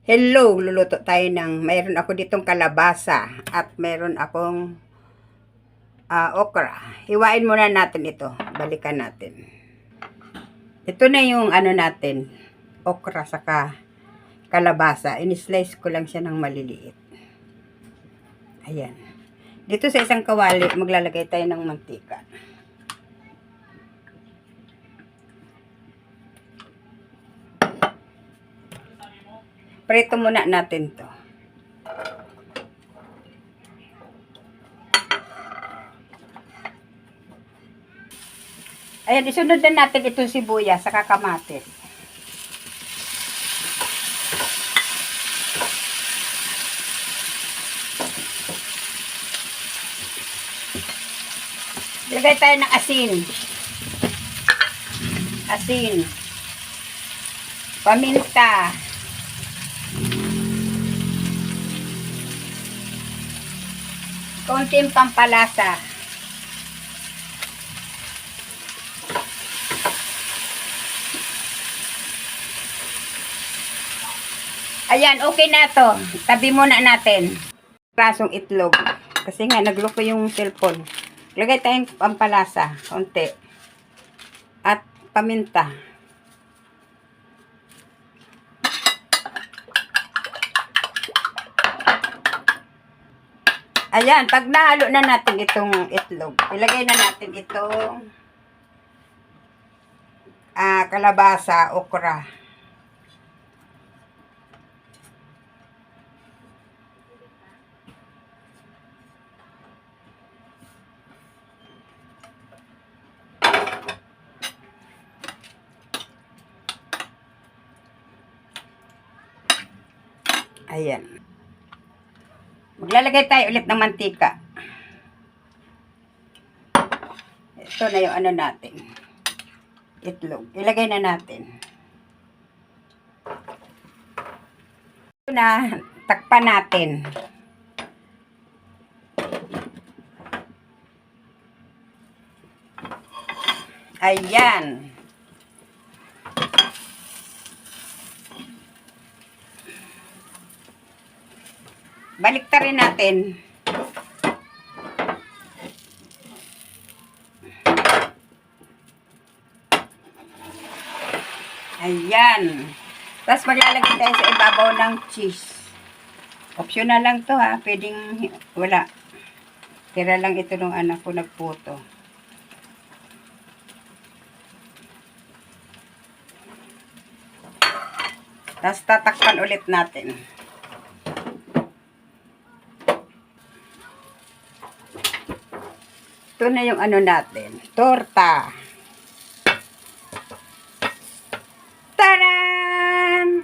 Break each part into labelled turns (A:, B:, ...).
A: Hello, luluto tayo ng, mayroon ako ditong kalabasa at mayroon akong okra. Hiwain muna natin ito. Balikan natin. Ito na yung ano natin, okra saka kalabasa. In-slice ko lang siya ng maliliit. Ayan. Dito sa isang kawali, maglalagay tayo ng mantika. Prito muna natin to. Ayan, isunod na natin itong sibuyas sa kamatis. Lagay tayo ng asin. Asin. Paminta. Konting pampalasa. Ayan, okay na to. Tabi muna natin. Rasong itlog. Kasi nga, nagloko yung cellphone. Lagay tayong pampalasa. Konti. At paminta. Ayan, pag nahalo na natin itong itlog, ilagay na natin itong kalabasa, okra. Ayan. Maglalagay tayo ulit ng mantika. Ito na yung ano natin. Itlog. Ilagay na natin. Ito na. Takpan natin. Ayan. Baliktarin natin. Ayan. Tapos maglalagay tayo sa ibabaw ng cheese. Optional lang to ha. Pwedeng wala. Tira lang ito ng anak ko nagputo. Tapos tatakpan ulit natin. Ito na yung ano natin. Torta. Taran!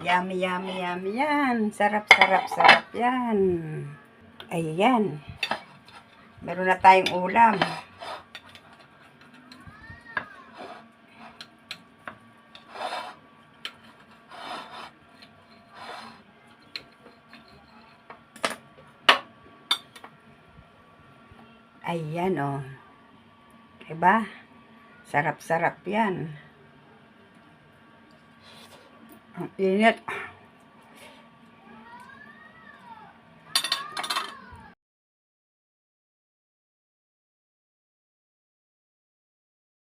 A: Yummy, yummy, yummy yan. Sarap, sarap, sarap yan. Ayan. Meron na tayong ulam. Ayan, oh. Diba? Sarap-sarap yan. Ang init.